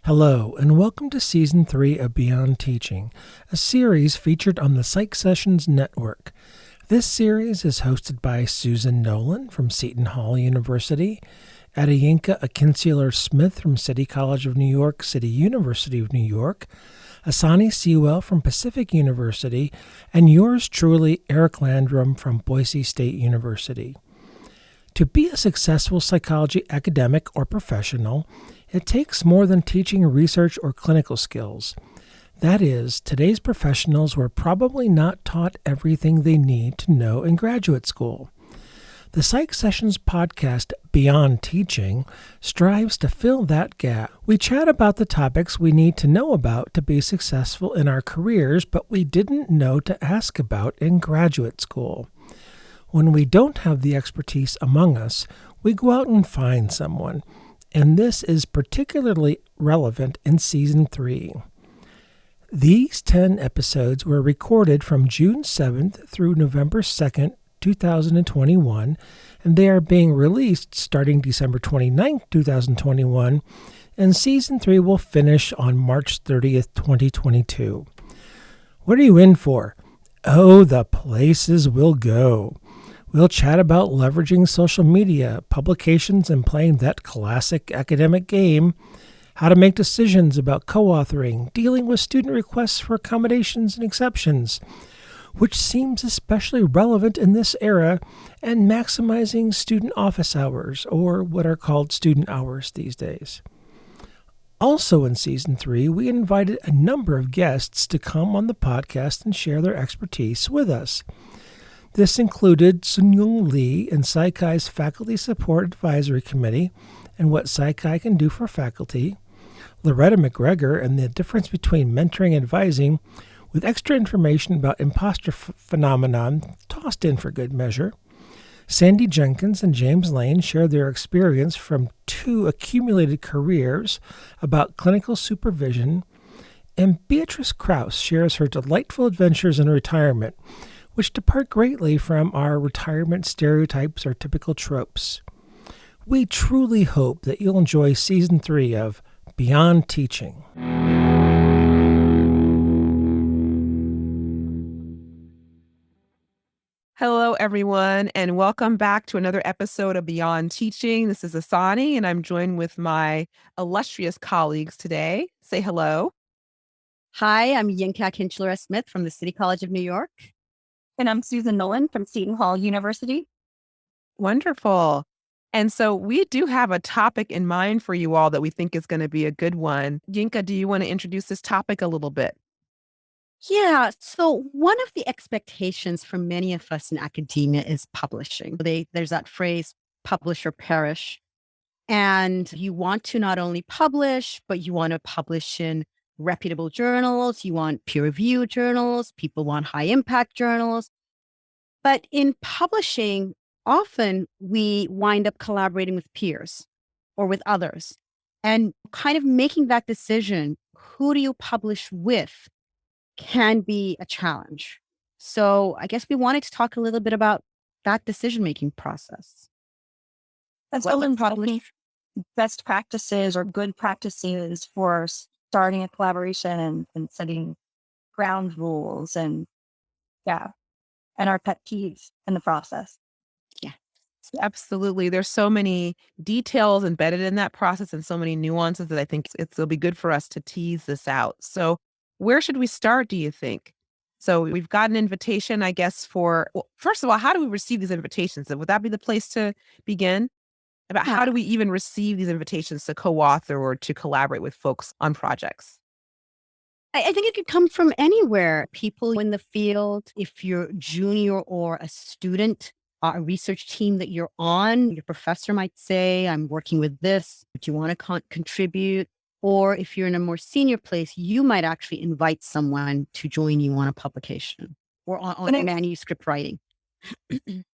Hello, and welcome to Season 3 of Beyond Teaching, a series featured on the Psych Sessions Network. This series is hosted by Susan Nolan from Seton Hall University, Adiyinka Akinseler-Smith from City College of New York, City University of New York, Asani Sewell from Pacific University, and yours truly, Eric Landrum from Boise State University. To be a successful psychology academic or professional, it takes more than teaching research or clinical skills. That is, today's professionals were probably not taught everything they need to know in graduate school. The Psych Sessions podcast, Beyond Teaching, strives to fill that gap. We chat about the topics we need to know about to be successful in our careers, but we didn't know to ask about in graduate school. When we don't have the expertise among us, we go out and find someone, and this is particularly relevant in Season 3. These 10 episodes were recorded from June 7th through November 2nd, 2021, and they are being released starting December 29th, 2021, and Season 3 will finish on March 30th, 2022. What are you in for? Oh, the places we'll go. We'll chat about leveraging social media, publications, and playing that classic academic game, how to make decisions about co-authoring, dealing with student requests for accommodations and exceptions, which seems especially relevant in this era, and maximizing student office hours, or what are called student hours these days. Also in Season 3, we invited a number of guests to come on the podcast and share their expertise with us. This included Sunyoung Lee and Psychi's Faculty Support Advisory Committee and what Psychi can do for faculty, Loretta McGregor and the difference between mentoring and advising, with extra information about imposter phenomenon tossed in for good measure. Sandy Jenkins and James Lane share their experience from 2 accumulated careers about clinical supervision, and Beatrice Krause shares her delightful adventures in retirement, which depart greatly from our retirement stereotypes or typical tropes. We truly hope that you'll enjoy Season 3 of Beyond Teaching. Hello, everyone, and welcome back to another episode of Beyond Teaching. This is Asani, and I'm joined with my illustrious colleagues today. Say hello. Hi, I'm Yinka Akinseler-Smith from the City College of New York. And I'm Susan Nolan from Seton Hall University. Wonderful. And so we do have a topic in mind for you all that we think is going to be a good one. Yinka, do you want to introduce this topic a little bit? Yeah, so one of the expectations for many of us in academia is publishing. There's that phrase, publish or perish. And you want to not only publish, but you want to publish in reputable journals, you want peer-reviewed journals, people want high-impact journals. But in publishing, often we wind up collaborating with peers or with others. And kind of making that decision, who do you publish with, can be a challenge. So I guess we wanted to talk a little bit about that decision-making process. That's often probably best practices or good practices for starting a collaboration and setting ground rules and our pet peeves in the process. Yeah. Absolutely. There's so many details embedded in that process and so many nuances that I think it'll be good for us to tease this out. So where should we start, do you think? So we've got an invitation, I guess, first of all, how do we receive these invitations? Would that be the place to begin? About how do we even receive these invitations to co-author or to collaborate with folks on projects? I think it could come from anywhere. People in the field, if you're junior or a student, a research team that you're on, your professor might say, I'm working with this. Do you want to contribute? Or if you're in a more senior place, you might actually invite someone to join you on a publication or on manuscript writing.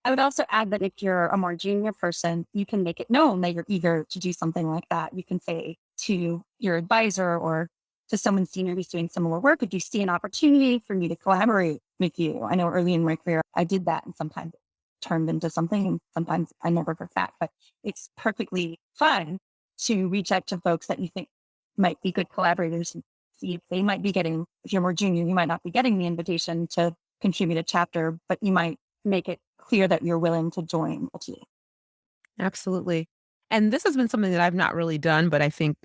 I would also add that if you're a more junior person, you can make it known that you're eager to do something like that. You can say to your advisor or to someone senior who's doing similar work, could you see an opportunity for me to collaborate with you? I know early in my career, I did that, and sometimes it turned into something, and sometimes I never heard that. But it's perfectly fine to reach out to folks that you think might be good collaborators and see if they might be getting, if you're more junior, you might not be getting the invitation to contribute a chapter, but you might make it clear that you're willing to join a team. Absolutely. And this has been something that I've not really done, but I think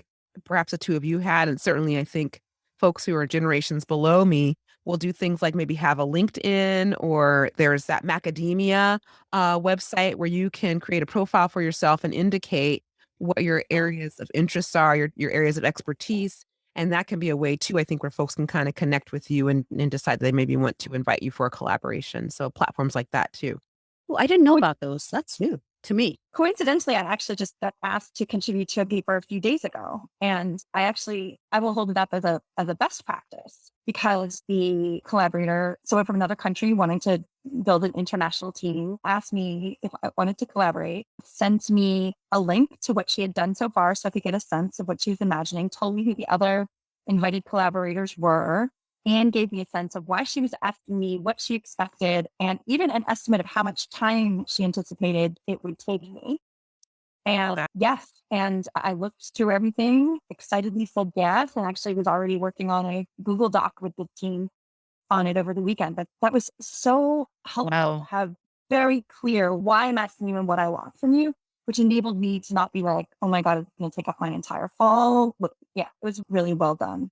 perhaps the two of you had, and certainly I think folks who are generations below me will do things like maybe have a LinkedIn, or there's that Macadamia website where you can create a profile for yourself and indicate what your areas of interest are, your areas of expertise. And that can be a way too, I think, where folks can kind of connect with you and decide they maybe want to invite you for a collaboration. So platforms like that too. Oh, I didn't know about those. That's new to me. Coincidentally, I actually just got asked to contribute to a paper a few days ago. And I will hold it up as a best practice, because the collaborator, someone from another country wanting to build an international team, asked me if I wanted to collaborate, sent me a link to what she had done so far so I could get a sense of what she was imagining, told me who the other invited collaborators were, and gave me a sense of why she was asking me, what she expected, and even an estimate of how much time she anticipated it would take me. And yes, and I looked through everything, excitedly said yes, and actually was already working on a Google Doc with the team on it over the weekend. But that was so helpful to have very clear why I'm asking you and what I want from you, which enabled me to not be like, oh my God, it's going to take up my entire fall. Yeah, it was really well done.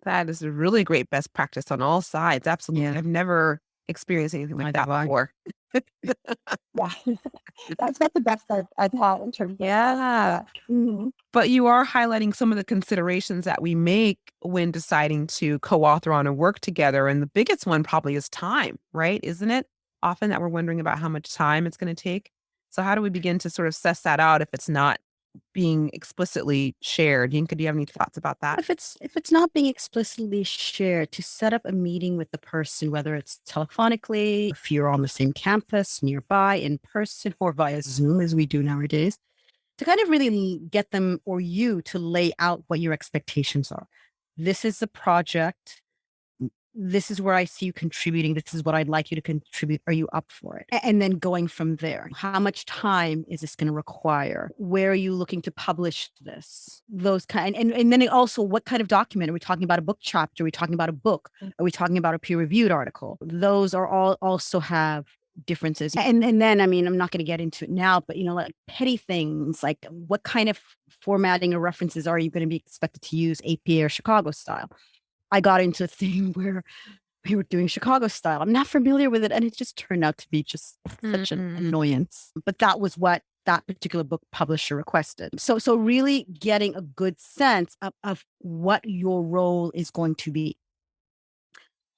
That is a really great best practice on all sides. Absolutely. Yeah. I've never experienced anything like that before. Yeah, that's not the best I've had in terms of. Yeah. Mhm. But you are highlighting some of the considerations that we make when deciding to co-author on a work together. And the biggest one probably is time, right? Isn't it? Often that we're wondering about how much time it's going to take. So how do we begin to sort of suss that out if it's not being explicitly shared? Yinka, do you have any thoughts about that? If it's not being explicitly shared, to set up a meeting with the person, whether it's telephonically, if you're on the same campus, nearby, in person, or via Zoom, as we do nowadays, to kind of really get them or you to lay out what your expectations are. This is the project. This is where I see you contributing. This is what I'd like you to contribute. Are you up for it? And then going from there. How much time is this going to require? Where are you looking to publish this? Those kind, and then also, what kind of document? Are we talking about a book chapter? Are we talking about a book? Are we talking about a peer-reviewed article? Those are all also have differences. And then, I mean, I'm not going to get into it now, but like petty things, like what kind of formatting or references are you going to be expected to use, APA or Chicago style? I got into a thing where we were doing Chicago style. I'm not familiar with it, and it just turned out to be just such an annoyance. But that was what that particular book publisher requested. So really getting a good sense of what your role is going to be.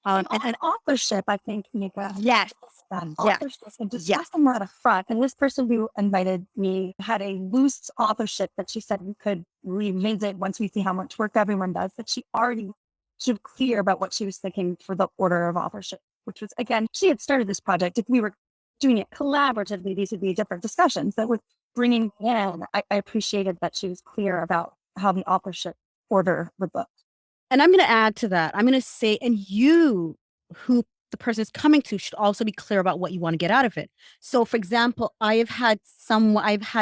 And authorship, I think, Nika. Yes. Authorship, and discussing that up front. And this person who invited me had a loose authorship that she said we could revisit once we see how much work everyone does, that she already was clear about what she was thinking for the order of authorship, which was, again, she had started this project. If we were doing it collaboratively, these would be different discussions that we're bringing in. I appreciated that she was clear about how the authorship order would look. And I'm going to add to that. I'm going to say, and you, who the person is coming to, should also be clear about what you want to get out of it. So, for example, I've had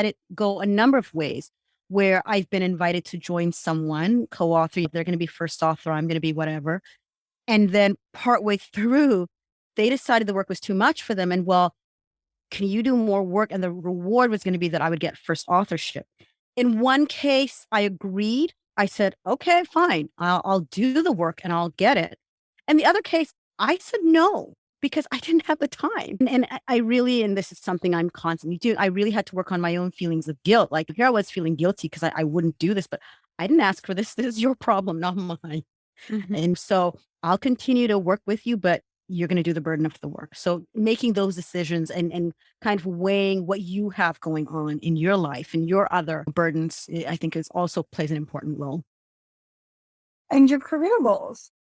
it go a number of ways where I've been invited to join someone, co-author. They're going to be first author. I'm going to be whatever. And then partway through, they decided the work was too much for them. And can you do more work? And the reward was going to be that I would get first authorship. In one case, I agreed. I said, okay, fine. I'll do the work and I'll get it. And the other case, I said no, because I didn't have the time. And I really, and this is something I'm constantly doing, I really had to work on my own feelings of guilt. Like, here I was feeling guilty because I wouldn't do this, but I didn't ask for this. This is your problem, not mine. And so I'll continue to work with you, but you're going to do the burden of the work. So making those decisions and kind of weighing what you have going on in your life and your other burdens, I think also plays an important role. And your career goals.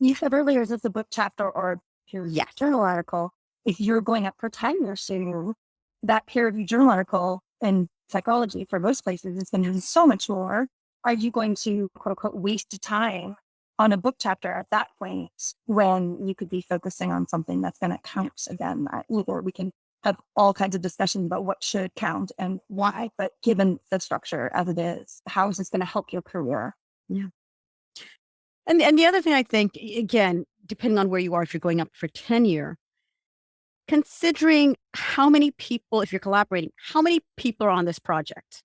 You said earlier, is this a book chapter or peer journal article? If you're going up for tenure soon, that peer-reviewed journal article in psychology for most places is going to be so much more. Are you going to, quote unquote, waste time on a book chapter at that point when you could be focusing on something that's going to count again? Or we can have all kinds of discussions about what should count and why, but given the structure as it is, how is this going to help your career? Yeah. And the other thing I think, again, depending on where you are, if you're going up for tenure, considering how many people, if you're collaborating, how many people are on this project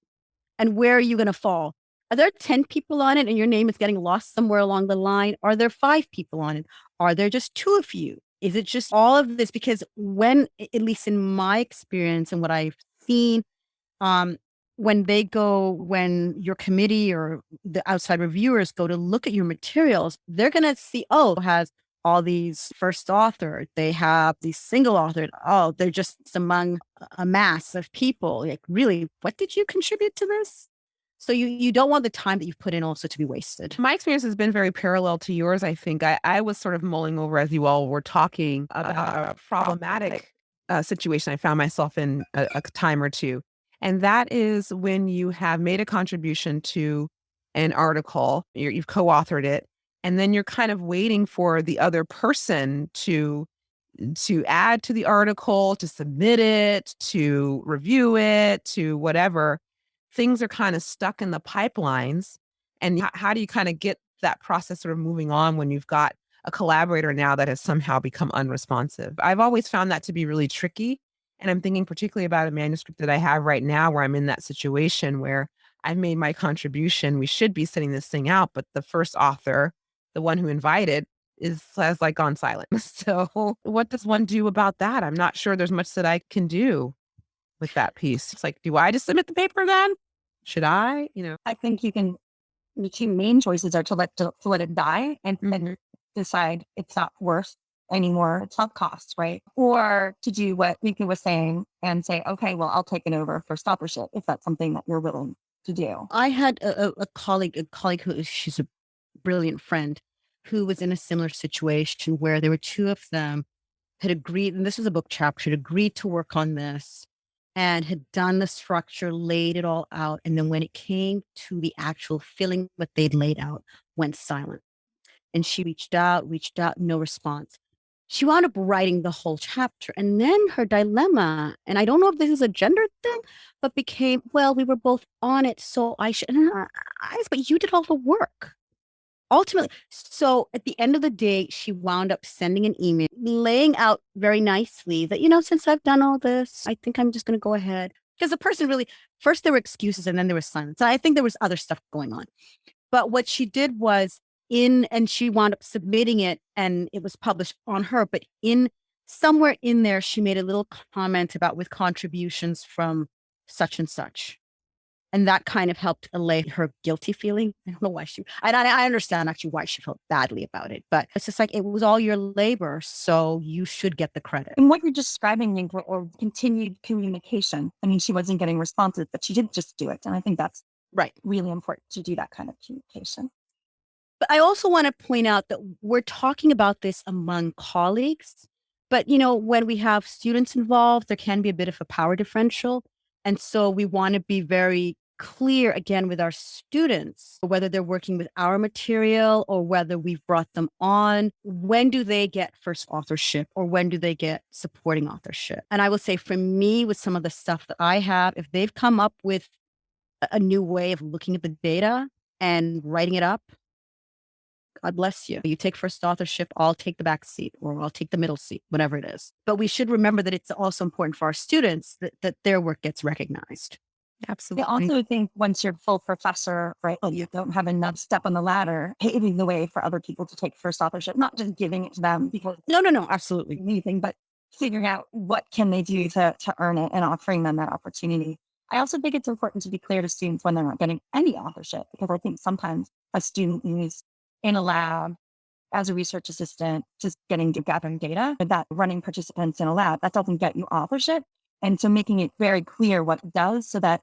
and where are you going to fall? Are there 10 people on it and your name is getting lost somewhere along the line? Are there 5 people on it? Are there just 2 of you? Is it just all of this? Because when, at least in my experience and what I've seen, um, when your committee or the outside reviewers go to look at your materials, they're going to see, oh, it has all these first authored, they have these single authored, oh, they're just among a mass of people. Like, really, what did you contribute to this? So you don't want the time that you've put in also to be wasted. My experience has been very parallel to yours, I think. I was sort of mulling over as you all were talking about a problematic situation I found myself in a time or two. And that is when you have made a contribution to an article, you've co-authored it, and then you're kind of waiting for the other person to add to the article, to submit it, to review it, to whatever. Things are kind of stuck in the pipelines. And how do you kind of get that process sort of moving on when you've got a collaborator now that has somehow become unresponsive? I've always found that to be really tricky. And I'm thinking particularly about a manuscript that I have right now where I'm in that situation where I've made my contribution. We should be sending this thing out, but the first author, the one who invited, has like gone silent. So what does one do about that? I'm not sure there's much that I can do with that piece. It's like, do I just submit the paper then? Should I? I think the 2 main choices are to let it die and then decide it's not worth anymore. It's not costs, right? Or to do what Mika was saying and say, okay, well, I'll take it over for authorship if that's something that you're willing to do. I had a colleague she's a brilliant friend who was in a similar situation where there were 2 of them had agreed, and this was a book chapter, had agreed to work on this and had done the structure, laid it all out. And then when it came to the actual filling what they'd laid out, went silent. And she reached out, no response. She wound up writing the whole chapter. And then her dilemma, and I don't know if this is a gender thing, but became, well, we were both on it, so I should, but you did all the work. Ultimately, so at the end of the day, she wound up sending an email, laying out very nicely that, since I've done all this, I think I'm just going to go ahead. Because the person really, first there were excuses and then there was silence. I think there was other stuff going on. But what she did was and she wound up submitting it and it was published on her. But somewhere in there, she made a little comment about with contributions from such and such. And that kind of helped allay her guilty feeling. I don't know why I understand actually why she felt badly about it, but it's just like, it was all your labor, so you should get the credit. And what you're describing, or continued communication. I mean, she wasn't getting responses, but she did just do it. And I think that's right, really important to do that kind of communication. But I also want to point out that we're talking about this among colleagues, but when we have students involved, there can be a bit of a power differential. And so we want to be very clear again with our students, whether they're working with our material or whether we've brought them on, when do they get first authorship or when do they get supporting authorship? And I will say for me, with some of the stuff that I have, if they've come up with a new way of looking at the data and writing it up, God bless you. You take first authorship, I'll take the back seat or I'll take the middle seat, whatever it is. But we should remember that it's also important for our students that their work gets recognized. Absolutely. I also think once you're full professor, right, you don't have enough step on the ladder, paving the way for other people to take first authorship, not just giving it to them because No, absolutely. anything, but figuring out what can they do to earn it and offering them that opportunity. I also think it's important to be clear to students when they're not getting any authorship, because I think sometimes a student is in a lab as a research assistant, just gathering data, but that running participants in a lab, that doesn't get you authorship. And so making it very clear what it does so that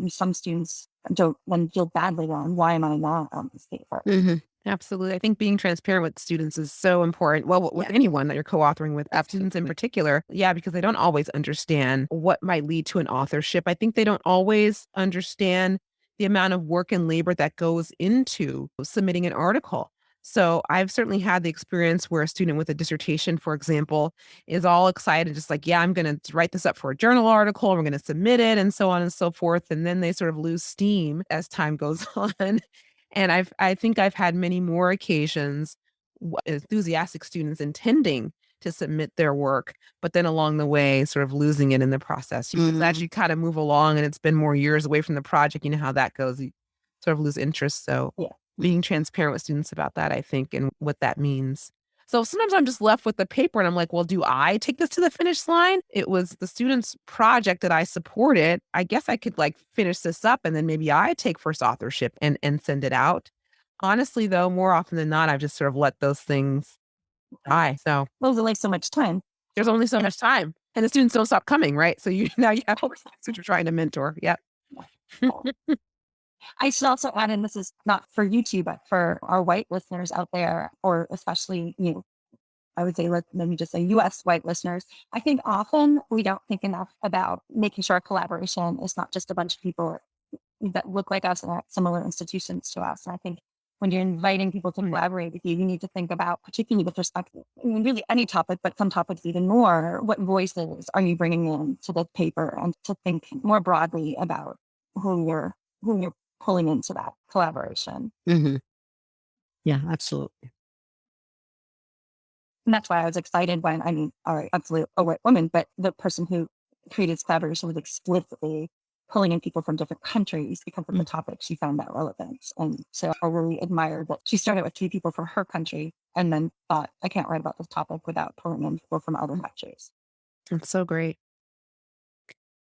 some students don't feel badly on why am I not on this paper? Mm-hmm. Absolutely. I think being transparent with students is so important. Well, with anyone that you're co-authoring with, students in particular. Yeah, because they don't always understand what might lead to an authorship. I think they don't always understand the amount of work and labor that goes into submitting an article. So I've certainly had the experience where a student with a dissertation, for example, is all excited, just like, yeah, I'm going to write this up for a journal article, we're going to submit it, and so on and so forth. And then they sort of lose steam as time goes on. And I think I've had many more occasions, enthusiastic students intending to submit their work, but then along the way, sort of losing it in the process. As you kind of move along and it's been more years away from the project, you know how that goes. You sort of lose interest. So Yeah. being transparent with students about that, I think, and what that means. So sometimes I'm just left with the paper and I'm like, well, do I take this to the finish line? It was the student's project that I supported. I guess I could like finish this up and then maybe I take first authorship and send it out. Honestly, though, more often than not, I've just sort of let those things die. So Well, there's only so much time. there's only so much time. And the students don't stop coming, right? So you now you have students you're trying to mentor. Yep. I should also add, and this is not for you two, but for our white listeners out there, or especially, I would say, let me just say US white listeners. I think often we don't think enough about making sure our collaboration is not just a bunch of people that look like us and are at similar institutions to us. And I think when you're inviting people to collaborate with you, you need to think about, particularly with respect to really any topic, but some topics even more, what voices are you bringing in to the paper, and to think more broadly about who you're pulling into that collaboration. Yeah, absolutely. And that's why I was excited when, all right, absolutely a white woman, but the person who created this collaboration was explicitly pulling in people from different countries because of the topic she found that relevant. And so I really admired that she started with 2 people from her country and then thought, I can't write about this topic without pulling in people from other countries. That's so great.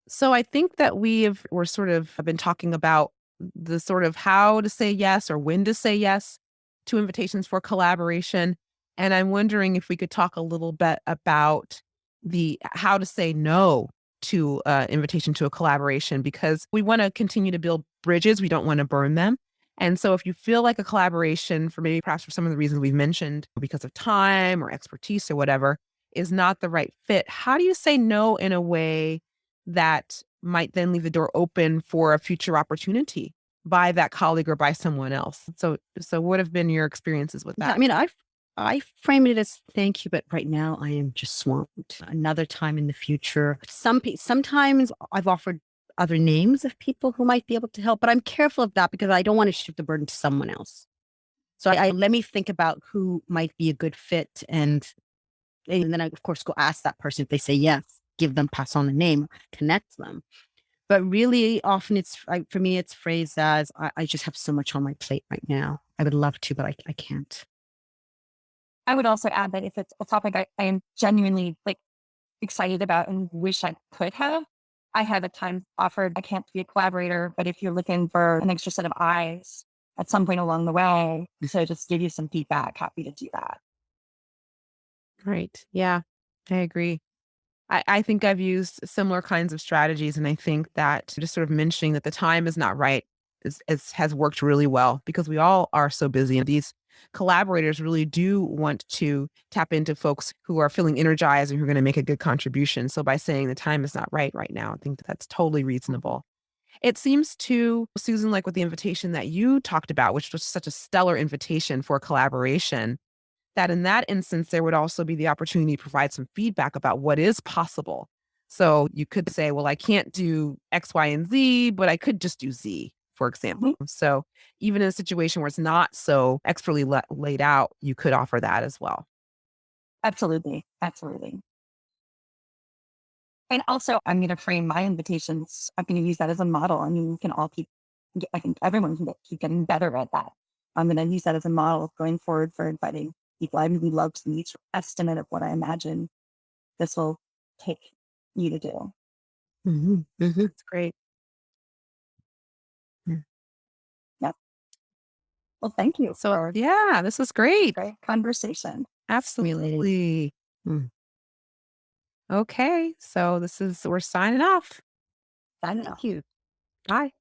So I think that we're sort of been talking about the sort of how to say yes or when to say yes to invitations for collaboration. And I'm wondering if we could talk a little bit about the how to say no to invitation to a collaboration, because we want to continue to build bridges. We don't want to burn them. And so if you feel like a collaboration, for maybe perhaps for some of the reasons we've mentioned, because of time or expertise or whatever, is not the right fit, how do you say no in a way that might then leave the door open for a future opportunity by that colleague or by someone else? So what have been your experiences with Yeah, that? I mean, I frame it as thank you, but right now I am just swamped. Another time in the future, sometimes I've offered other names of people who might be able to help, but I'm careful of that because I don't want to shift the burden to someone else. So I let me think about who might be a good fit, and then I of course go ask that person. If they say yes, pass on the name, connect them. But really often for me, it's phrased as I just have so much on my plate right now. I would love to, but I can't. I would also add that if it's a topic I am genuinely excited about and wish I could have, I have at times offered, I can't be a collaborator, but if you're looking for an extra set of eyes at some point along the way, so just give you some feedback, happy to do that. Right. Yeah, I agree. I think I've used similar kinds of strategies. And I think that just sort of mentioning that the time is not right has worked really well, because we all are so busy. And these collaborators really do want to tap into folks who are feeling energized and who are going to make a good contribution. So by saying the time is not right now, I think that's totally reasonable. It seems to, Susan, like with the invitation that you talked about, which was such a stellar invitation for collaboration, that in that instance, there would also be the opportunity to provide some feedback about what is possible. So you could say, well, I can't do X, Y, and Z, but I could just do Z, for example. So even in a situation where it's not so expertly laid out, you could offer that as well. Absolutely. Absolutely. And also, I'm going to frame my invitations. I'm going to use that as a model. I mean, we can all I think everyone can keep getting better at that. I'm going to use that as a model going forward for inviting people. I really love to each estimate of what I imagine this will take you to do. It's great. Yep. Well, thank you. So yeah, this was great. Great conversation. Absolutely. Okay. So we're signing off. Thank you. Bye.